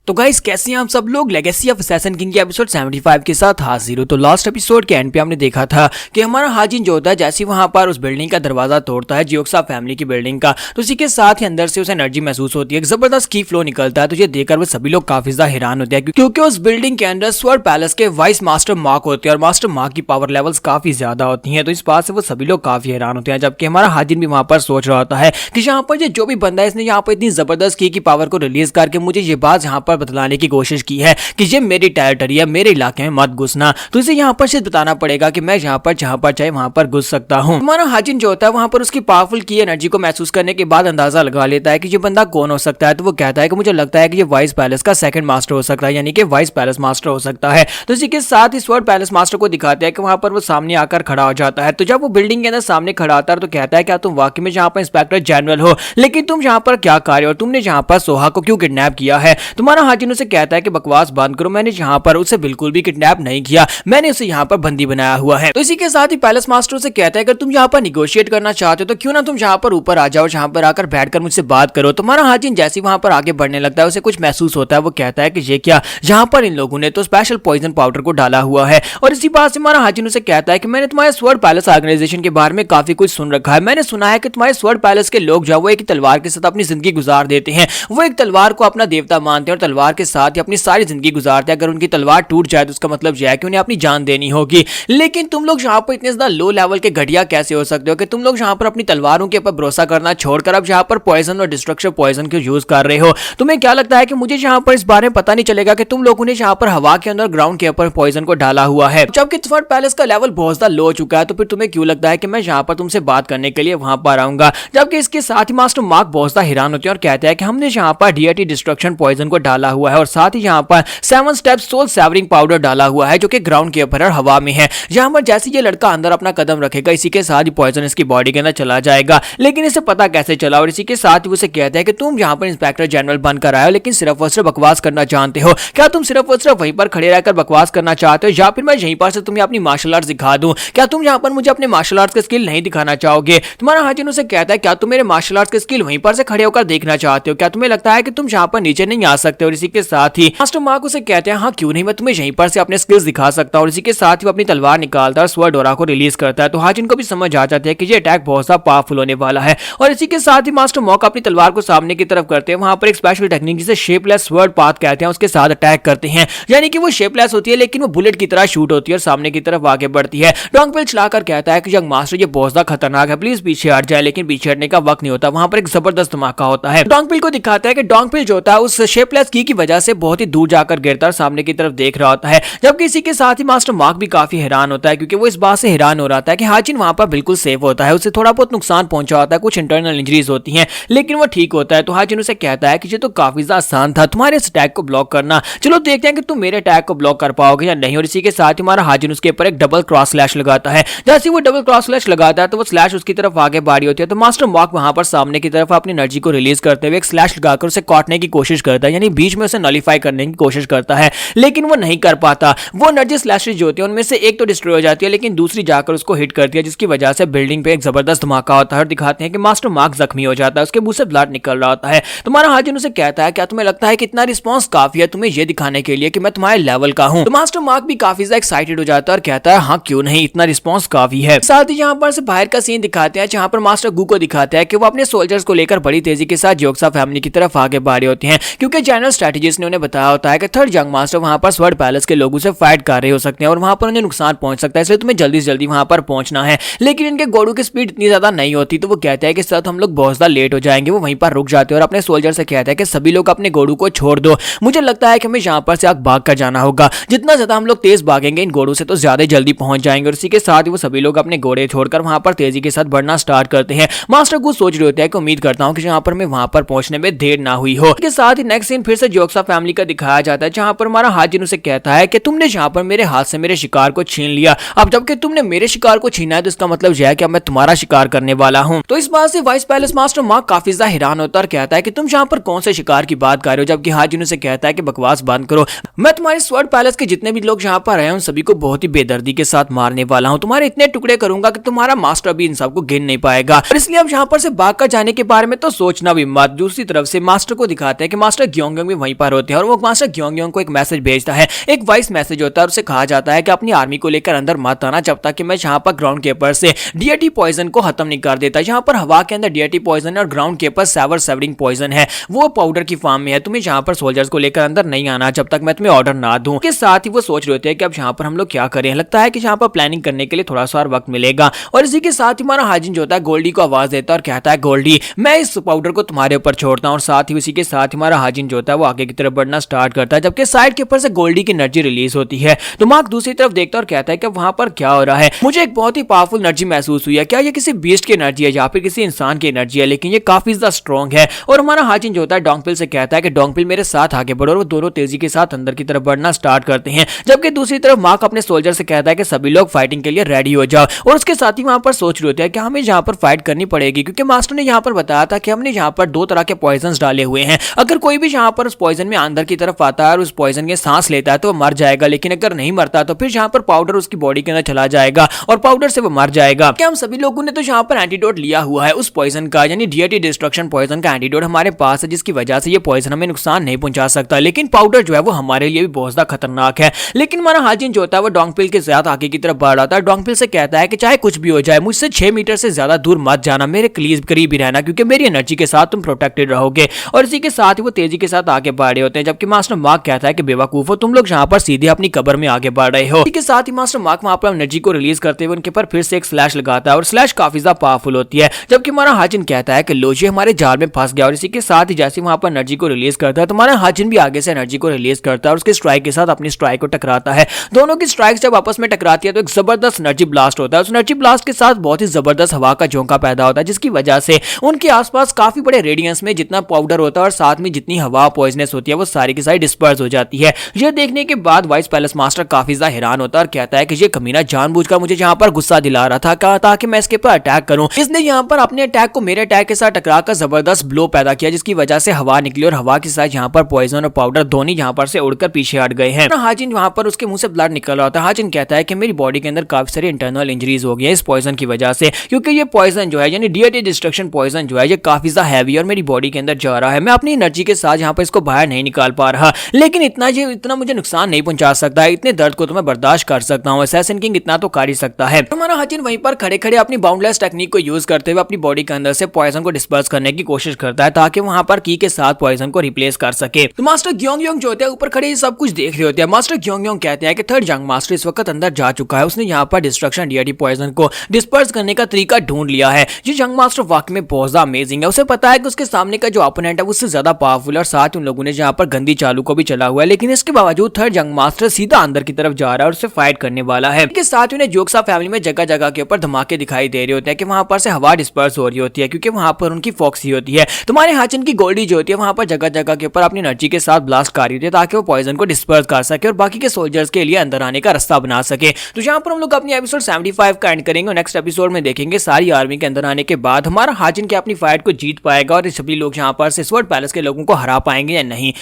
तो गाइस कैसे हैं आप सब लोग। लेगेसी ऑफ असैसिन किंग के एपिसोड 75 के साथ हाजिर हो। तो लास्ट एपिसोड के एंड पे हमने देखा था कि हमारा हाजिन जो होता है जैसे वहां पर उस बिल्डिंग का दरवाजा तोड़ता है जियोक्सा फैमिली की बिल्डिंग का, तो उसी के साथ ही अंदर से उसे एनर्जी महसूस होती है, एक जबरदस्त की फ्लो निकलता है। तो ये देखकर वो सभी लोग काफी ज्यादा हैरान होते हैं क्योंकि उस बिल्डिंग के अंदर स्वर्ड पैलेस के वाइस मास्टर मार्क होते हैं और मास्टर मार्क की पावर लेवल्स काफी ज्यादा होती हैं। तो इस बात से वो सभी लोग काफी हैरान होते हैं, जबकि हमारा हाजिन भी वहां पर सोच रहा होता है कि यहाँ पर जो भी बंदा है इसने यहाँ पर इतनी जबरदस्त की पावर को रिलीज करके मुझे ये बात यहाँ पर बतलाने की कोशिश की है कि ये मेरी टेरिटरी है, मेरे इलाके में मत घुसना। तो इसे यहाँ पर सिर्फ बताना पड़ेगा कि मैं यहाँ पर जहाँ पर चाहे वहां पर घुस सकता हूँ। हमारा हाजिन जो होता है वहां पर उसकी पावरफुल की एनर्जी को महसूस करने के बाद अंदाजा लगा लेता है कि ये बंदा कौन हो सकता है। तो वो कहता है कि मुझे लगता है कि ये वाइस पैलेस का सेकंड मास्टर हो सकता है, यानी कि वाइस पैलेस मास्टर हो सकता है। तो इसी के साथ ही स्वर्ड पैलेस मास्टर को दिखाते हैं कि वहां पर वो सामने आकर खड़ा हो जाता है। तो जब वो बिल्डिंग के अंदर सामने खड़ा होता है तो कहता है क्या तुम वाकई में यहाँ पर इंस्पेक्टर जनरल हो, लेकिन तुम यहाँ पर क्या कर रहे हो, तुमने यहाँ पर सोहा को क्यों किडनैप किया है। तुम्हारा हाजिन उसे कहता है कि बकवास बंद करो, मैंने यहाँ पर उसे बिल्कुल भी किडनैप नहीं किया, मैंने उसे यहाँ पर बंदी बनाया हुआ है। तो इसी के साथ ही पैलेस मास्टर से कहता है कि तुम यहाँ पर निगोशिएट करना चाहते हो तो क्यों ना तुम यहाँ पर ऊपर आ जाओ, यहाँ पर आकर बैठकर मुझसे बात करो। तुम्हारा हाजिन जैसे वहां पर आगे बढ़ने लगता है उसे कुछ महसूस होता है। वो कहता है कि ये क्या, यहाँ पर इन लोगों ने तो स्पेशल पॉइजन पाउडर को डाला हुआ है। और इसी बात से हमारा हाजिन उसे कहता है कि मैंने तुम्हारे स्वर्ड पैलेस ऑर्गेनाइजेशन के बारे में काफी कुछ सुन रखा है। मैंने सुना है कि तुम्हारे स्वर्ड पैलेस के लोग जो वो एक तलवार के साथ अपनी जिंदगी गुजार देते हैं, वो एक तलवार को अपना देवता मानते हैं और तलवार के साथ ही अपनी सारी जिंदगी गुजारते हैं। अगर उनकी तलवार टूट जाए तो उसका मतलब यह है कि उन्हें अपनी जान देनी होगी। लेकिन तुम लोग यहाँ पर इतने ज्यादा लो लेवल के घटिया कैसे हो सकते हो कि तुम लोग यहाँ पर अपनी तलवारों के ऊपर भरोसा करना छोड़कर अब यहाँ पर पॉइजन और डिस्ट्रक्शन पॉइजन को यूज कर रहे हो। तुम्हें क्या लगता है कि मुझे यहाँ पर इस बारे में पता नहीं चलेगा कि तुम लोगों ने यहाँ पर हवा के अंदर ग्राउंड के ऊपर पॉइजन को डाला हुआ है, जबकि स्वर्ड पैलेस का लेवल बहुत ज्यादा लो हो चुका है। तो फिर तुम्हें क्यों लगता है कि मैं यहाँ पर तुमसे बात करने के लिए वहां पर आऊंगा। जबकि इसके साथ ही मास्टर मार्क बहुत ज्यादा हैरान होते हैं और कहते हैं कि हमने यहाँ पर डीआईटी डिस्ट्रक्शन पॉइजन को डाला हुआ है और साथ ही यहाँ पर 7 स्टेप सोल सेवरिंग पाउडर डाला हुआ है जो कि ग्राउंड के ऊपर हवा में है। यहाँ पर जैसे ये लड़का अंदर अपना कदम रखेगा इसी के साथ ही पॉइजन इसकी बॉडी के अंदर चला जाएगा, लेकिन इसे पता कैसे चला। और इसी के साथ ही उसे कहता है कि तुम यहाँ पर इंस्पेक्टर जनरल बनकर आए हो लेकिन सिर्फ और सिर्फ बकवास करना जानते हो। क्या तुम सिर्फ और सिर्फ वहीं पर खड़े रहकर बकवास करना चाहते हो या फिर मैं यहीं पर से तुम्हें अपनी मार्शल आर्ट्स दिखा दूं। क्या तुम यहाँ पर मुझे अपने मार्शल आर्ट्स के स्किल नहीं दिखाना चाहोगे। तुम्हारा हाजिन उसे कहता है क्या तुम मेरे मार्शल आर्ट्स के स्किल वहीं पर से खड़े होकर देखना चाहते हो, क्या तुम्हें लगता है कि तुम यहाँ पर नीचे नहीं आ सकते। और इसी के साथ ही मास्टर मार्क उसे कहते हैं हाँ क्यों नहीं, मैं तुम्हें यहीं पर से अपने स्किल्स दिखा सकता हूँ। और इसी के साथ ही वो अपनी तलवार निकालता है और स्वर्ड ऑरा को रिलीज करता है। तो हाजिन को भी समझ आ जाती है कि ये अटैक बहुत सा पावरफुल होने वाला है। और इसी के साथ ही मास्टर मॉक अपनी तलवार को सामने की तरफ करते हैं, वहां पर एक स्पेशल टेक्निक जिसे शेपलेस स्वर्ड पाथ कहते हैं उसके साथ अटैक करते हैं, यानी कि वो शेपलेस होती है लेकिन वो बुलेट की तरह शूट होती है और सामने की तरफ आगे बढ़ती है। डोंगपिल चलाकर कहता है कि यंग मास्टर ये बहुत ज्यादा खतरनाक है, प्लीज पीछे हट जाए, लेकिन पीछे हटने का वक्त नहीं होता। वहां पर एक जबरदस्त धमाका होता है। डोंगपिल को दिखाता है कि डोंगपिल जो होता है उस शेपलेस की वजह से बहुत ही दूर जाकर गिरता है, सामने की तरफ देख रहा होता है। जबकि इसी के साथ ही मास्टर मार्क भी काफी हैरान होता है क्योंकि वो इस बात से हैरान हो रहा था कि हाजिन वहां पर बिल्कुल सेफ होता है, उसे थोड़ा बहुत नुकसान पहुंचा होता है, कुछ इंटरनल इंजरीज होती हैं लेकिन वो ठीक होता है। तो हाजिन उसे कहता है कि ये तो काफी ज्यादा आसान था तुम्हारे इस अटैक को ब्लॉक करना, चलो देखते हैं कि तुम मेरे अटैक को ब्लॉक कर पाओगे या नहीं। और इसी के साथ ही हमारा हाजिन उसके ऊपर एक डबल क्रॉस स्लैश लगाता है। जैसे वो डबल क्रॉस स्लैश लगाता है तो वो स्लैश उसकी तरफ आगे बढ़ी होती है। तो मास्टर मार्क वहां पर सामने की तरफ अपनी एनर्जी को रिलीज करते हुए एक स्लैश लगाकर उसे काटने की कोशिश करता है, यानी बीच में उसे नलिफाई करने की कोशिश करता है, लेकिन वो नहीं कर पाता। वो एनर्जी स्लैशेस जो होती है उनमें से एक तो डिस्ट्रॉय हो जाती है लेकिन दूसरी जाकर उसको हिट करती है, जिसकी वजह से बिल्डिंग पे एक जबरदस्त धमाका होता है और दिखाते हैं कि मास्टर मार्क जख्मी हो जाता है, उसके मुंह से ब्लड निकल रहा होता है। तुम्हारा हाजिन उसे कहता है क्या तुम्हें लगता है कि इतना रिस्पांस काफी है तुम्हें यह दिखाने के लिए कि मैं तुम्हारे लेवल का हूं। तो मास्टर मार्क भी काफी ज्यादा एक्साइटेड हो जाता है और कहता है हाँ क्यों नहीं, इतना रिस्पांस काफी है। साथ ही यहाँ पर से बाहर का सीन दिखाते हैं जहाँ पर मास्टर गू को दिखाता है कि वो अपने सोल्जर्स को लेकर बड़ी तेजी के साथ जियोक्सा फैमिली की तरफ आगे बढ़े होते हैं, क्योंकि जनरल स्ट्रेटेजिस्ट ने उन्हें बताया होता है कि थर्ड यंग मास्टर वहां पर स्वर्ड पैलेस के लोगों से फाइट कर रहे हो सकते हैं और वहां पर उन्हें नुकसान पहुंच सकता है, इसलिए तुम्हें जल्दी से जल्दी वहां पर पहुंचना है। लेकिन इनके घोड़ों की स्पीड इतनी ज्यादा नहीं होती तो वो कहते हैं कि सर हम लोग बहुत ज्यादा लेट हो जाएंगे। वो वहीं पर रुक जाते हैं और अपने सोल्जर से कहते हैं कि सभी लोग अपने घोड़ों को छोड़ दो, मुझे लगता है कि हमें यहाँ पर से आग भाग कर जाना होगा, जितना ज्यादा हम लोग तेज भागेंगे इन घोड़ों से तो ज्यादा जल्दी पहुंच जाएंगे। और इसी के साथ ही वो सभी लोग अपने घोड़े छोड़कर वहां पर तेजी के साथ बढ़ना स्टार्ट करते हैं। मास्टर को सोच रहे होते हैं कि उम्मीद करता हूं कि यहाँ पर मैं वहां पर पहुंचने में देर ना हुई हो। इसके साथ ही नेक्स्ट सीन फिर से जियोक्सा फैमिली का दिखाया जाता है जहां पर हमारा हाजिन उसे कहता है कि तुमने यहाँ पर मेरे हाथ से मेरे शिकार को छीन लिया, अब जबकि तुमने मेरे शिकार को छीना है तो इसका मतलब यह है कि मैं तुम्हारा शिकार करने वाला हूं। तो इस बात से वाइस पैलेस मास्टर मार्क काफी ज्यादा हैरान होता है और कहता है कि तुम यहाँ पर कौन से शिकार की बात कर रहे हो, जबकि हाजिन उसे कहता है कि बकवास बंद करो, मैं तुम्हारे स्वर्ड पैलेस के जितने भी लोग यहाँ पर आए उन सभी को बहुत ही बेदर्दी के साथ मारने वाला हूँ, तुम्हारे इतने टुकड़े करूंगा कि तुम्हारा मास्टर भी इन सबको गिन नहीं पाएगा। और इसलिए अब यहाँ पर से भाग कर जाने के बारे में तो सोचना भी मत। दूसरी तरफ से मास्टर को दिखाते हैं कि मास्टर ग्योंग भी भी वहीं पर होते हैं और वो मास्टर ग्योंग को एक मैसेज भेजता है। एक वॉइस मैसेज होता है और उसे कहा जाता है कि अपनी आर्मी को लेकर अंदर मत आना जब तक कि मैं यहाँ पर ग्राउंड केपर से डीएटी पॉइजन को खत्म नहीं कर देता। यहाँ पर हवा के अंदर डीएटी पॉइजन है और ग्राउंड केपर सेवर सेवरिंग पॉइजन है, वो पाउडर की फॉर्म में है। तुम्हें यहाँ पर सोल्जर्स को लेकर अंदर नहीं आना जब तक मैं तुम्हें ऑर्डर ना दूं। के साथ ही वो सोच रहे थे कि अब यहाँ पर हम लोग क्या करें। लगता है कि यहाँ पर प्लानिंग करने के लिए थोड़ा सा और वक्त मिलेगा और इसी के साथ ही हमारा हाजिन जो होता है गोल्डी को आवाज देता है और कहता है गोल्डी मैं इस पाउडर को तुम्हारे ऊपर छोड़ता हूँ। और साथ ही उसी के साथ हमारा हाजिन जो होता है वो आगे की तरफ बढ़ना स्टार्ट करता है, जबकि साइड के ऊपर से गोल्डी की एनर्जी रिलीज होती है। तो मार्क दूसरी तरफ देखता है और कहता है कि वहां पर क्या हो रहा है, मुझे एक बहुत ही पावरफुल एनर्जी महसूस हुई है। क्या ये किसी बीस्ट की एनर्जी है या फिर किसी इंसान की एनर्जी है, लेकिन ये काफी ज्यादा स्ट्रॉन्ग है। और हमारा हाजिन जो होता है डोंगपिल से कहता है कि डोंगपिल मेरे साथ आगे बढ़ो और वो दोनों तेजी के साथ अंदर की तरफ बढ़ना स्टार्ट करते हैं। जबकि दूसरी तरफ मार्क अपने सोल्जर से कहता है कि सभी लोग फाइटिंग के लिए रेडी हो जाओ और उसके साथ ही वहां पर सोच रहे होते हैं कि हमें यहाँ पर फाइट करनी पड़ेगी, क्योंकि मास्टर ने यहाँ पर बताया था कि हमने यहाँ पर दो तरह के पॉइजन डाले हुए हैं। अगर कोई भी यहाँ पर उस पॉइजन में अंदर की तरफ आता है और उस पॉइजन के सांस लेता है तो वो मर जाएगा, लेकिन अगर नहीं मरता तो फिर यहाँ पर पाउडर उसकी बॉडी के अंदर चला जाएगा और पाउडर से वो मर जाएगा। क्या हम सभी लोगों ने तो यहाँ पर एंटीडोट लिया हुआ है उस पॉइजन का, यानी डीएटी डिस्ट्रक्शन पॉइजन का एंटीडोट हमारे पास है, जिसकी वजह से ये पॉइजन हमें नुकसान नहीं पहुंचा सकता। लेकिन पाउडर जो है वो हमारे लिए भी बहुत ज्यादा खतरनाक है। लेकिन हमारा हाजिन जो होता है वो डोंगपिल के साथ आगे की तरफ बढ़ रहा था। डोंगपिल से कहता है कि चाहे कुछ भी हो जाए मुझसे 6 मीटर से ज्यादा दूर मत जाना, मेरे करीब ही रहना, क्योंकि मेरी एनर्जी के साथ तुम प्रोटेक्टेड रहोगे। और इसी के साथ ही वो तेजी के साथ आगे बढ़ रहे होते हैं, जबकि मास्टर मार्क कहता है कि बेवकूफो तुम लोग यहाँ पर सीधे अपनी कब्र में आगे बढ़ रहे हो। इसी के साथ ही मास्टर मार्क वहां पर एनर्जी को रिलीज करते हुए उनके पर फिर से एक स्लैश लगाता है और स्लैश काफी ज्यादा पावरफुल होती है। जबकि हमारा हाजिन कहता है कि लोजी हमारे जाल में फंस गया। और इसी के साथ ही जैसे वहां पर एनर्जी को रिलीज करता है तो हमारा हाजिन भी आगे से एनर्जी को रिलीज करता है और उसके स्ट्राइक के साथ अपनी स्ट्राइक को टकराता है। दोनों की स्ट्राइक्स जब आपस में टकराती है तो एक जबरदस्त एनर्जी ब्लास्ट होता है। उस एनर्जी ब्लास्ट के साथ बहुत ही जबरदस्त हवा का झोंका पैदा होता है, जिसकी वजह से उनके आसपास काफी बड़े रेडियंस में जितना पाउडर होता है और साथ में जितनी हवा पॉइजनस होती है वो सारी की सारी डिस्पर्स हो जाती है। यह देखने के बाद वाइस पैलेस मास्टर काफी ज्यादा हैरान होता है और कहता है कि ये कमीना जानबूझकर मुझे यहाँ पर गुस्सा दिला रहा था ताकि मैं इसके ऊपर अटैक करूं। इसने यहाँ पर अपने अटैक को मेरे अटैक के साथ टकराकर जबरदस्त ब्लो पैदा किया, जिसकी वजह से हवा निकली और हवा के साथ यहाँ पर पॉइजन और पाउडर दोनों यहाँ पर से उड़कर पीछे हट गए हैं। हाजिन वहां पर उसके मुंह से ब्लड निकल रहा था। हाजिन कहता है कि मेरी बॉडी के अंदर काफी सारी इंटरनल इंजरीज हो गई है इस पॉइजन की वजह से, क्योंकि ये पॉइजन जो है यानी डीएटी डिस्ट्रक्शन पॉइजन जो है ये काफी ज्यादा हैवी और मेरी बॉडी के अंदर जा रहा है। मैं अपनी एनर्जी के साथ यहाँ पर इसको बाहर नहीं निकाल पा रहा, लेकिन इतना मुझे नुकसान नहीं पहुंचा सकता है। इतने दर्द को तो मैं बर्दाश्त कर सकता हूँ। असैसिन किंग इतना तो कर ही सकता है। हमारा हाजिन वहीं पर खड़े खड़े अपनी बाउंडलेस टेक्निक को यूज करते हुए अपनी बॉडी के अंदर से पॉइजन को डिस्पर्स करने की कोशिश करता है ताकि वहां पर की के साथ पॉइजन को रिप्लेस कर सके। तो मास्टर ग्योंग जो होते हैं ऊपर खड़े सब कुछ देख रहे होते हैं। मास्टर ग्योंग कहते हैं कि थर्ड जंग मास्टर इस वक्त अंदर जा चुका है। उसने यहाँ पर डिस्ट्रक्शन डीएटी पॉइजन को डिस्पर्स करने का तरीका ढूंढ लिया है। ये जंग मास्टर वाकई में बहुत ज्यादा अमेजिंग है। उसे पता है कि उसके सामने का जो ओपोनेंट है उससे ज्यादा पावरफुल है और साथ उन लोगों ने यहाँ पर गंदी चालू को भी चला हुआ है, लेकिन इसके बावजूद थर्ड जंग मास्टर सीधा अंदर की तरफ जा रहा है और उससे फाइट करने वाला है। इसके साथ उन्हें जोक्सा फैमिली में जगह जगह के ऊपर धमाके दिखाई दे रहे होते हैं कि वहां पर से हवा डिस्पर्स हो रही होती है, क्योंकि वहां पर उनकी फॉक्सी होती है। तुम्हारे हाजिन की गोल्डी जो होती है वहां पर जगह जगह के ऊपर अपनी एनर्जी के साथ ब्लास्ट कर रही होती है ताकि वो पॉइजन को डिस्पर्स कर सके और बाकी के सोल्जर्स के लिए अंदर आने का रास्ता बना सके। तो यहाँ पर हम लोग अपनी एपिसोड 75 का एंड करेंगे और नेक्स्ट एपिसोड में देखेंगे सारी आर्मी के अंदर आने के बाद हमारा हाजिन के अपनी फाइट को जीत पाएगा और सभी लोग यहाँ पर से स्वॉर्ड पैलेस के लोगों को हरा पाएंगे या नहीं।